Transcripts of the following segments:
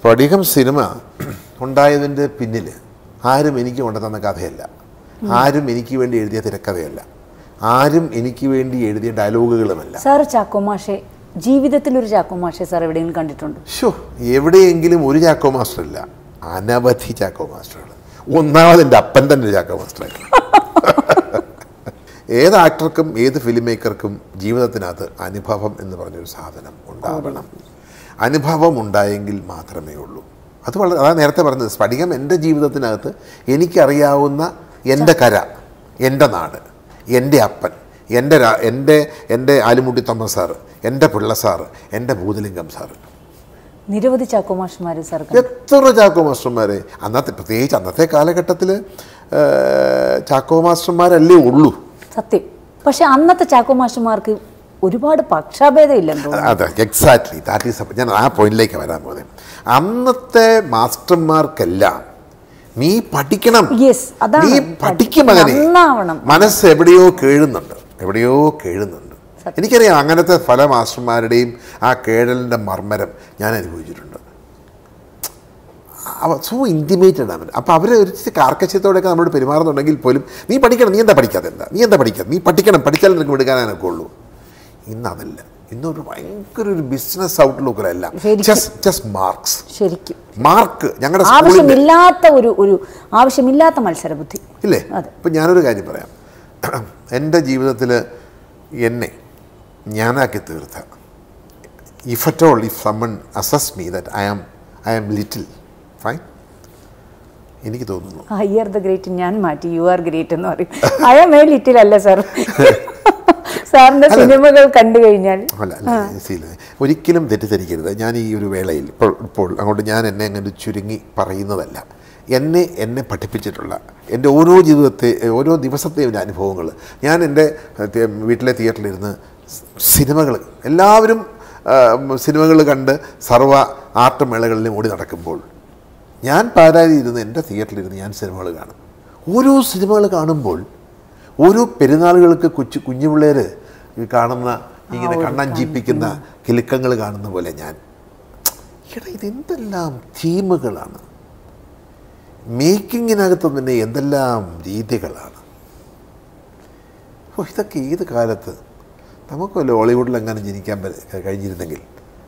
സ്ഫടികം cinema ഉണ്ടായതിൻ്റെ പിന്നിൽ ആരും എനിക്ക് കൊണ്ടുതന്ന കഥയല്ല, ആരും എനിക്ക് വേണ്ടി എഴുതിയ തിരക്കഥയല്ല, ആരും എനിക്ക് വേണ്ടി എഴുതിയ ഡയലോഗുകളുമല്ല. സാർ ചാക്കോ മാഷെ ജീവിതത്തിൽ ഒരു ചാക്കോ മാഷെ സാർ എവിടെയെങ്കിലും കണ്ടിട്ടുണ്ടോ? എവിടെയെങ്കിലും ഒരു ചാക്കോ മാസ്റ്റർ ഇല്ല, അനവധി ചാക്കോ മാസ്റ്ററുകൾ. ഒന്നാമത് എൻ്റെ അപ്പൻ തന്നെ ഒരു ചാക്കോ മാസ്റ്ററായിരുന്നു. ഏത് ആക്ടർക്കും ഏത് ഫിലിം മേക്കർക്കും ജീവിതത്തിനകത്ത് അനുഭവം എന്ന് പറഞ്ഞൊരു സാധനം ഉണ്ടാവണം. അനുഭവം ഉണ്ടായെങ്കിൽ മാത്രമേ ഉള്ളൂ. അതാണ് നേരത്തെ പറഞ്ഞത്. സ്ഫടികം എൻ്റെ ജീവിതത്തിനകത്ത് എനിക്കറിയാവുന്ന എൻ്റെ കര, എൻ്റെ നാട്, എൻ്റെ അപ്പൻ, എൻ്റെ ആലുമുട്ടി തോമസ് സാറ്, എൻ്റെ പിള്ള സാറ്, എൻ്റെ ഭൂതലിംഗം സാറ്, നിരവധി ചാക്കോ മാസ്റ്റർമാർ സാർ. എത്ര ചാക്കോ മാസ്റ്റർമാരെ പ്രത്യേകിച്ച് അന്നത്തെ കാലഘട്ടത്തിൽ ചാക്കോ മാസ്റ്റർമാരല്ലേ ഉള്ളൂ. സത്യം. പക്ഷെ അന്നത്തെ ചാക്കോ മാസ്റ്റർമാർക്ക് ഒരുപാട് പക്ഷാഭേദം ഇല്ലെന്നോ? അതെ, എക്സാക്ട്ലി. That is. ഞാൻ ആ പോയിന്റിലേക്ക് വരാൻ പോകുന്നത്. അന്നത്തെ മാസ്റ്റർമാർക്കെല്ലാം നീ പഠിക്കണം, നീ പഠിക്കും മകനെ, മനസ്സ് എവിടെയോ കേഴുന്നുണ്ട്. എനിക്കറിയാം അങ്ങനത്തെ പല മാസ്റ്റർമാരുടെയും ആ കേഴലിൻ്റെ മർമ്മരം ഞാൻ അനുഭവിച്ചിട്ടുണ്ട്. സോ ഇൻറ്റിമേറ്റഡ് ആണ്. അപ്പോൾ അവർ ഒരു കാർക്കശ്യത്തോടെയൊക്കെ നമ്മളോട് പെരുമാറുന്നുണ്ടെങ്കിൽ പോലും നീ പഠിക്കണം, നീ എന്താ പഠിക്കാതെ, നീ പഠിക്കണം, പഠിച്ചാലും നിനക്ക് എടുക്കാനൊക്കെ ഉള്ളൂ. ഇന്നതല്ല. ഇന്നൊരു ഭയങ്കര ഒരു ബിസിനസ് ഔട്ട്ലുക്കിലല്ല, ജസ്റ്റ് മാർക്സ്. ശരിക്കും മാർക്ക് ഞങ്ങളുടെ ആവശ്യമില്ലാത്ത മത്സരബുദ്ധി ഇല്ലേ? ഇപ്പം ഞാനൊരു കാര്യം പറയാം. എൻ്റെ ജീവിതത്തിൽ എന്നെ ഞാനാക്കി തീർത്ത, if at all if someone അസസ് me that I am little fine, എനിക്ക് തോന്നുന്നു ഐ ആർ ദ ഗ്രേറ്റ് ഞാൻ മാറ്റി യു ആർ ഗ്രേറ്റ് എന്ന് പറയും. ഐ ആം എ ലിറ്റിൽ അല്ല സാർ. സാറിൻ്റെ സിനിമകൾ കണ്ടു കഴിഞ്ഞാൽ ഒരിക്കലും തെറ്റിദ്ധരിക്കരുത്. ഞാൻ ഈ ഒരു വേളയിൽ ഇപ്പോൾ അങ്ങോട്ട് ഞാൻ എന്നെ അങ്ങനെ ചുരുങ്ങി പറയുന്നതല്ല. എന്നെ പഠിപ്പിച്ചിട്ടുള്ള എൻ്റെ ഓരോ ദിവസത്തെയും അനുഭവങ്ങൾ, ഞാൻ എൻ്റെ വീട്ടിലെ തിയേറ്ററിലിരുന്ന് സിനിമകൾ, എല്ലാവരും സിനിമകൾ കണ്ട് സർവ്വ ആർട്ട് മേളകളിലും ഓടി നടക്കുമ്പോൾ ഞാൻ പാരാതിരുന്ന് എൻ്റെ തിയേറ്ററിലിരുന്ന് ഞാൻ സിനിമകൾ കാണും. ഓരോ സിനിമകൾ കാണുമ്പോൾ ഓരോ പെരുന്നാളുകൾക്ക് കുഞ്ഞു പിള്ളേർ കാണുന്ന ഇങ്ങനെ കണ്ണഞ്ചിപ്പിക്കുന്ന കിലുക്കങ്ങൾ കാണുന്ന പോലെ ഞാൻ ഇതെന്തെല്ലാം തീമുകളാണ്, മേക്കിങ്ങിനകത്ത് തന്നെ എന്തെല്ലാം രീതികളാണ്. ഇതൊക്കെ ഏത് കാലത്ത് നമുക്ക് വല്ല ഹോളിവുഡിൽ എങ്ങനെ ജനിക്കാൻ കഴിഞ്ഞിരുന്നെങ്കിൽ,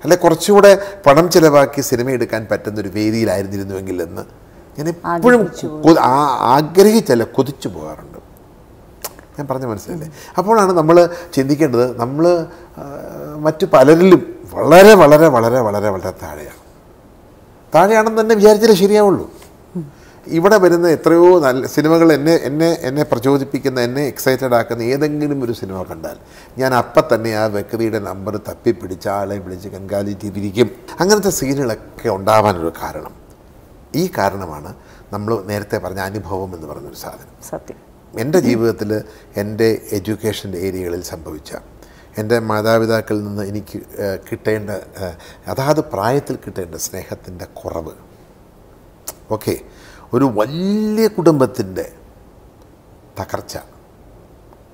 അല്ലെ കുറച്ചുകൂടെ പണം ചിലവാക്കി സിനിമ എടുക്കാൻ പറ്റുന്നൊരു വേദിയിലായിരുന്നിരുന്നുവെങ്കിൽ എന്ന് ഞാൻ എപ്പോഴും ആഗ്രഹിച്ചല്ല കൊതിച്ചു പോകാറുണ്ട്. ഞാൻ പറഞ്ഞ മനസ്സിലല്ലേ? അപ്പോഴാണ് നമ്മൾ ചിന്തിക്കേണ്ടത്, നമ്മൾ മറ്റു പലരിലും വളരെ വളരെ വളരെ വളരെ വളരെ താഴെയാണെന്ന് തന്നെ വിചാരിച്ചാലേ ശരിയാവുള്ളൂ. ഇവിടെ വരുന്ന എത്രയോ നല്ല സിനിമകൾ എന്നെ പ്രചോദിപ്പിക്കുന്ന, എന്നെ എക്സൈറ്റഡ് ആക്കുന്ന ഏതെങ്കിലും ഒരു സിനിമ കണ്ടാൽ ഞാൻ അപ്പം തന്നെ ആ വ്യക്തിയുടെ നമ്പർ തപ്പിപ്പിടിച്ച് ആളെ വിളിച്ച് കൺകാലിറ്റി തിരിക്കും. അങ്ങനത്തെ സീനുകളൊക്കെ ഉണ്ടാവാനൊരു കാരണം, ഈ കാരണമാണ് നമ്മൾ നേരത്തെ പറഞ്ഞ അനുഭവം എന്ന് പറഞ്ഞൊരു സാധനം. സത്യം. എൻ്റെ ജീവിതത്തിൽ എൻ്റെ എഡ്യൂക്കേഷൻ്റെ ഏരിയകളിൽ സംഭവിച്ച, എൻ്റെ മാതാപിതാക്കളിൽ നിന്ന് എനിക്ക് കിട്ടേണ്ട, അതാത് പ്രായത്തിൽ കിട്ടേണ്ട സ്നേഹത്തിൻ്റെ കുറവ്, ഓക്കെ, ഒരു വലിയ കുടുംബത്തിൻ്റെ തകർച്ച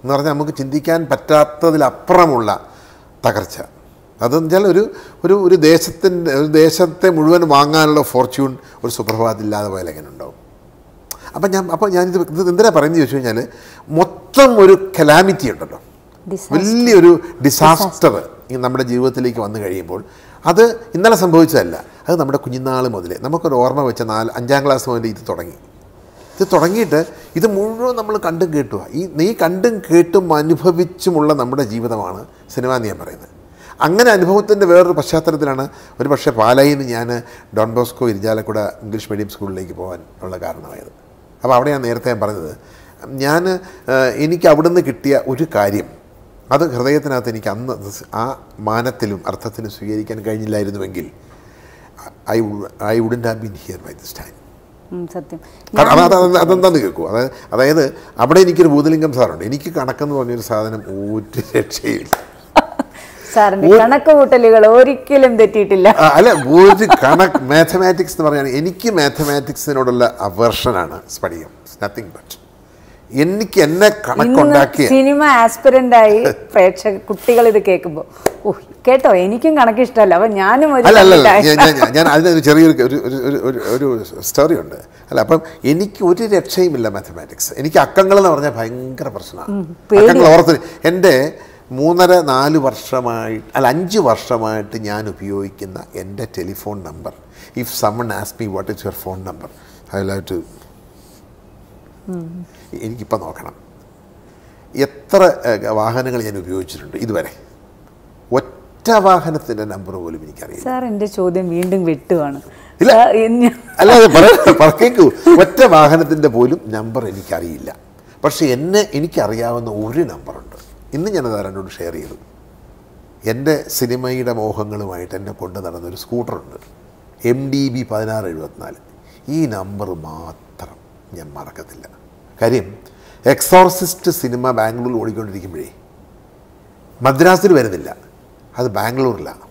എന്ന് പറഞ്ഞാൽ നമുക്ക് ചിന്തിക്കാൻ പറ്റാത്തതിലപ്പുറമുള്ള തകർച്ച. അതെന്ന് വെച്ചാൽ ഒരു ദേശത്തെ മുഴുവൻ വാങ്ങാനുള്ള ഫോർച്യൂൺ ഒരു സുപ്രഭാതത്തില്ലാതെ പോയാൽ എങ്ങനെ ഉണ്ടാവും? അപ്പോൾ ഞാനിത് എന്തിനാ പറയുന്നത് ചോദിച്ചു കഴിഞ്ഞാൽ, മൊത്തം ഒരു കലാമിറ്റി ഉണ്ടല്ലോ, വലിയൊരു ഡിസാസ്റ്റർ നമ്മുടെ ജീവിതത്തിലേക്ക് വന്നു കഴിയുമ്പോൾ, അത് ഇന്നലെ സംഭവിച്ചതല്ല, അത് നമ്മുടെ കുഞ്ഞുനാൾ മുതലേ നമുക്കൊരു ഓർമ്മ വെച്ച 5-ാം ക്ലാസ് മുതൽ ഇത് തുടങ്ങിയിട്ട് ഇത് മുഴുവൻ നമ്മൾ കണ്ടും കേട്ടുക. നീ കണ്ടും കേട്ടും അനുഭവിച്ചുമുള്ള നമ്മുടെ ജീവിതമാണ് സിനിമ എന്ന് ഞാൻ പറയുന്നത്. അങ്ങനെ അനുഭവത്തിൻ്റെ വേറൊരു പശ്ചാത്തലത്തിലാണ് ഒരു പക്ഷേ പാലായിൽ നിന്ന് ഞാൻ ഡോൺ ബോസ്കോ ഇരിജാലക്കുട ഇംഗ്ലീഷ് മീഡിയം സ്കൂളിലേക്ക് പോകാൻ ഉള്ള കാരണമായത്. അപ്പോൾ അവിടെ ഞാൻ നേരത്തെ പറഞ്ഞത്, എനിക്ക് അവിടുന്ന് കിട്ടിയ ഒരു കാര്യം, അത് ഹൃദയത്തിനകത്ത് എനിക്ക് അന്ന് ആ മാനത്തിലും അർത്ഥത്തിലും സ്വീകരിക്കാൻ കഴിഞ്ഞില്ലായിരുന്നുവെങ്കിൽ I wouldn't have been here by this time. സത്യം. അതെന്താന്ന് കേൾക്കൂ. അതായത് അവിടെ എനിക്കൊരു ഭൂതലിംഗം സാറുണ്ട്. എനിക്ക് കണക്കെന്ന് പറഞ്ഞൊരു സാധനം ഒരു രക്ഷയില്ല. കണക്ക് കൂട്ടലുകൾ ഒരിക്കലും തെറ്റിയിട്ടില്ല. അല്ല, ഒരു മാത്തമാറ്റിക്സ് എന്ന് പറയുകയാണെങ്കിൽ എനിക്ക് മാത്തമാറ്റിക്സിനോടുള്ള അവേർഷനാണ് സ്ഫടികം. നത്തിങ് ബട്ട് എനിക്ക് എന്നെ കണക്കുണ്ടാക്കിയ സിനിമ ആസ്പിരൻ്റായി കുട്ടികൾ ഇത് കേൾക്കുമ്പോൾ ഓ കേട്ടോ എനിക്കും കണക്ക് ഇഷ്ടമല്ല അപ്പം ഞാനും ഞാൻ അതിനൊരു ചെറിയൊരു ഒരു സ്റ്റോറി ഉണ്ട്. അല്ല, അപ്പം എനിക്ക് ഒരു രക്ഷയുമില്ല മാത്തമാറ്റിക്സ്. എനിക്ക് അക്കങ്ങൾ എന്ന് പറഞ്ഞാൽ ഭയങ്കര പ്രശ്നമാണ്. അക്കങ്ങൾ ഓർത്ത് എൻ്റെ 3-4 വർഷമായി 5 വർഷമായിട്ട് ഞാൻ ഉപയോഗിക്കുന്ന എൻ്റെ telephone number, if someone ask me what is your phone number, I will have to എനിക്കിപ്പോൾ നോക്കണം എത്ര വാഹനങ്ങൾ ഞാൻ ഉപയോഗിച്ചിട്ടുണ്ട് ഇതുവരെ. ഒറ്റ വാഹനത്തിൻ്റെ നമ്പർ പോലും എനിക്കറിയില്ല. സാർ എൻ്റെ ചോദ്യം വീണ്ടും വെട്ടുവാണ്. ഇല്ല, അല്ലാതെ പറക്കേക്കൂ, ഒറ്റ വാഹനത്തിൻ്റെ പോലും നമ്പർ എനിക്കറിയില്ല. പക്ഷേ എനിക്കറിയാവുന്ന ഒരു നമ്പറുണ്ട്. ഇന്ന് ഞാനത് ആരോട് ഷെയർ ചെയ്തു. എൻ്റെ സിനിമയുടെ മോഹങ്ങളുമായിട്ട് എന്നെ കൊണ്ട് നടന്നൊരു സ്കൂട്ടറുണ്ട്, MDB 1674. ഈ നമ്പർ മാത്രം ഞാൻ മറക്കത്തില്ല. കാര്യം എക്സോർസിസ്റ്റ് സിനിമ ബാംഗ്ലൂരിൽ ഓടിക്കൊണ്ടിരിക്കുമ്പോഴേ മദ്രാസിൽ വരുന്നില്ല, അത് ബാംഗ്ലൂരിലാണ്.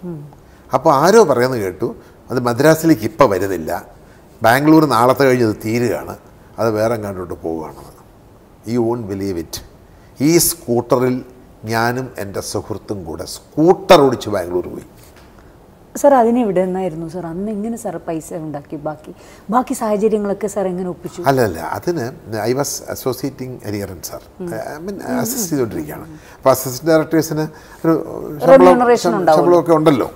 അപ്പോൾ ആരോ പറയുന്നത് കേട്ടു അത് മദ്രാസിലേക്ക് ഇപ്പോൾ വരുന്നില്ല, ബാംഗ്ലൂർ നാളത്തെ കഴിഞ്ഞ് അത് തീരുകയാണ്, അത് വേറെ കണ്ടോട്ട് പോവുകയാണെന്ന്. You won't believe it. ഈ സ്കൂട്ടറിൽ ഞാനും എൻ്റെ സുഹൃത്തും കൂടെ സ്കൂട്ടർ ഓടിച്ച് ബാംഗ്ലൂർ പോയി. സാർ അതിനെവിടെ നിന്നായിരുന്നു സാർ അന്ന് എങ്ങനെ സാർ പൈസ ഉണ്ടാക്കി? ബാക്കി സാഹചര്യങ്ങളൊക്കെ സാർ എങ്ങനെ ഒപ്പിച്ചു? അല്ല, അതിന് ഐ വാസ് അസോസിയേറ്റിംഗ് അരിയറൻ സാർ, അസിസ്റ്റ് ചെയ്തുകൊണ്ടിരിക്കുകയാണ്. അപ്പോൾ അസിസ്റ്റന്റ് ഡയറക്ടേഴ്സിന് ഒരു ശമ്പളമൊക്കെ ഉണ്ടല്ലോ.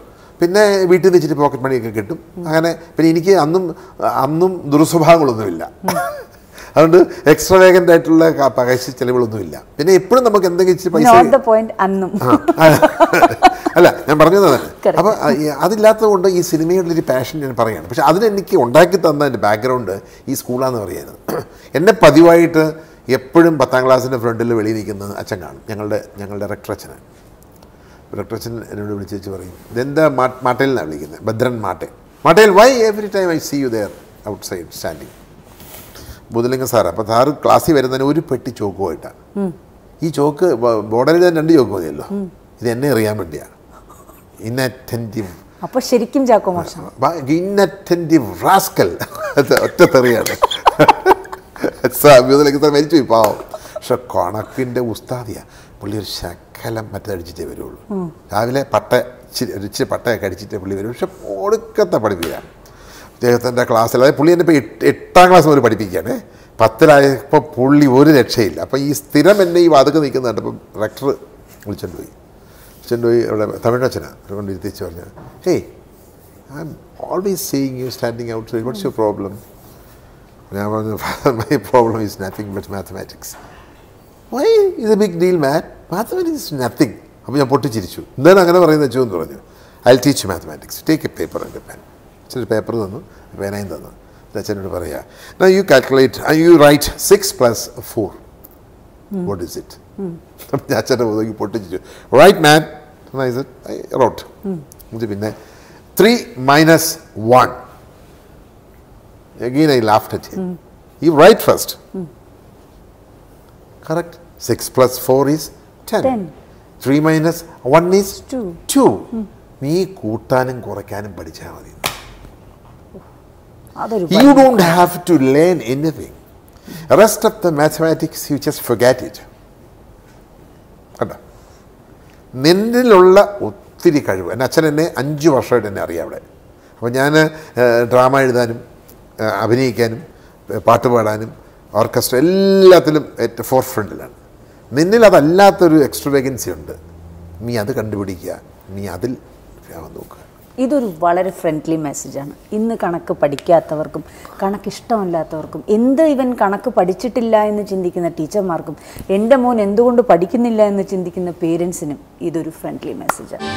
പിന്നെ വീട്ടിൽ നിന്ന് ഇച്ചിരി പോക്കറ്റ് മണിയൊക്കെ കിട്ടും. അങ്ങനെ പിന്നെ എനിക്ക് അന്നും ദുർസ്വഭാവങ്ങളൊന്നുമില്ല. അതുകൊണ്ട് എക്സ്ട്രാ വേഗൻ്റ് ആയിട്ടുള്ള പകശ ചിലവുകളൊന്നുമില്ല. പിന്നെ എപ്പോഴും നമുക്ക് എന്തെങ്കിലും ഇച്ചിരി പൈസ അല്ല, ഞാൻ പറഞ്ഞത് തന്നെ. അപ്പോൾ അതില്ലാത്തത് കൊണ്ട് ഈ സിനിമയോടൊരു പാഷൻ ഞാൻ പറയുകയാണ്. പക്ഷെ അതിനെനിക്ക് ഉണ്ടാക്കി തന്ന എൻ്റെ ബാക്ക്ഗ്രൗണ്ട് ഈ സ്കൂളാന്ന് പറയുന്നത്. എന്നെ പതിവായിട്ട് എപ്പോഴും 10ാം ക്ലാസ്സിൻ്റെ ഫ്രണ്ടിൽ വെളിയിൽ നിൽക്കുന്നത് അച്ഛൻ കാണും. ഞങ്ങളുടെ റെക്ടറച്ഛന് എന്നോട് വിളിച്ച് വെച്ച് പറയും, ഇതെന്താ മാട്ടയിൽ നിന്നാണ് വിളിക്കുന്നത്, ഭദ്രൻ മാട്ടയിൽ why every time I see you there outside standing. Buddhalinga sir. അപ്പോൾ സാറ് ക്ലാസ്സിൽ വരുന്നതിന് ഒരു പെട്ടി ചോക്കുമായിട്ടാണ്. ഈ ചോക്ക് ബോർഡറിൽ 2 ചോക്ക് മതിയല്ലോ, ഇത് എന്നെ അറിയാൻ വേണ്ടിയാണ്. ഇൻഅറ്റൻറ്റീവ്. അപ്പോൾ ശരിക്കും ചാക്കോ മാഷ് ഇൻഅറ്റൻറ്റീവ് റാസ്കൽ, ഒറ്റ തെറിയാണ്. ബുധലിംഗ സാർ മരിച്ചുപോയി പാവം. പക്ഷെ കണക്കിൻ്റെ ഉസ്താദിയാണ് പുള്ളി. ഒരു ശകലം മറ്റടിച്ചിട്ടേ വരുള്ളൂ. രാവിലെ ഇച്ചിരി പട്ടയൊക്കെ അടിച്ചിട്ടേ പുള്ളി വരും. പക്ഷെ ഒടുക്കത്തെ പഠിപ്പിക്കുകയാണ് അദ്ദേഹത്തിൻ്റെ ക്ലാസ്സിൽ. അതായത് പുള്ളി എന്നെ ഇപ്പോൾ 8ാം ക്ലാസ് മുതൽ പഠിപ്പിക്കുകയാണ്. 10ലായപ്പോൾ പുള്ളി ഒരു രക്ഷയില്ല. അപ്പോൾ ഈ സ്ഥിരം എന്നെ ഈ വാതക നിൽക്കുന്നുണ്ട്. അപ്പം റെക്ടർ വിളിച്ചുകൊണ്ട് പോയി അവിടെ തമിഴ് അച്ഛനാണ് അതുകൊണ്ട് ഇരുത്തിച്ച് പറഞ്ഞു, hey I'm always seeing you standing outside, what's your problem? ഞാൻ പറഞ്ഞു, my problem is nothing but mathematics. Why is a big deal man, mathematics is nothing. അപ്പോൾ ഞാൻ പൊട്ടിച്ചിരിച്ചു. എന്താണ് അങ്ങനെ പറയുന്നത് വെച്ചു എന്ന് പറഞ്ഞു. I will teach mathematics, take a paper and a pen. അച്ഛനൊരു പേപ്പർ തന്നു, പേനയും തന്നു. അച്ഛനോട് പറയാ, now you calculate and you write 6 + 4. What is it? അച്ഛൻ്റെ മുതൽ പൊട്ടിച്ചു. Right man, I wrote. പിന്നെ 3 - 1. Again I laughed at him. You write first. Correct. 6 + 4 is 10. 3 - 1 is 2. നീ കൂട്ടാനും കുറയ്ക്കാനും പഠിച്ചാൽ മതി. You don't have to learn anything. The rest of the mathematics, you just forget it. കണ്ടോ, നിന്നിലുള്ള ഒത്തിരി കഴിവ്. എൻ്റെ അച്ഛൻ എന്നെ 5 വർഷമായിട്ട് എന്നെ അറിയാം അവിടെ. അപ്പോൾ ഞാൻ ഡ്രാമ എഴുതാനും അഭിനയിക്കാനും പാട്ട് പാടാനും ഓർക്കസ്ട്ര എല്ലാത്തിലും ഫോർ ഫ്രണ്ടിലാണ്. നിന്നിൽ അതല്ലാത്തൊരു എക്സ്ട്രാ വേക്കൻസി ഉണ്ട്. നീ അത് കണ്ടുപിടിക്കുക, നീ അതിൽ നോക്കുക. ഇതൊരു വളരെ ഫ്രണ്ട്ലി മെസ്സേജാണ്. ഇന്ന് കണക്ക് പഠിക്കാത്തവർക്കും കണക്ക് ഇഷ്ടമല്ലാത്തവർക്കും, ഇവൻ കണക്ക് പഠിച്ചിട്ടില്ല എന്ന് ചിന്തിക്കുന്ന ടീച്ചർമാർക്കും, എൻ്റെ മോൻ എന്തുകൊണ്ട് പഠിക്കുന്നില്ല എന്ന് ചിന്തിക്കുന്ന പേരൻസിനും ഇതൊരു ഫ്രണ്ട്ലി മെസ്സേജാണ്.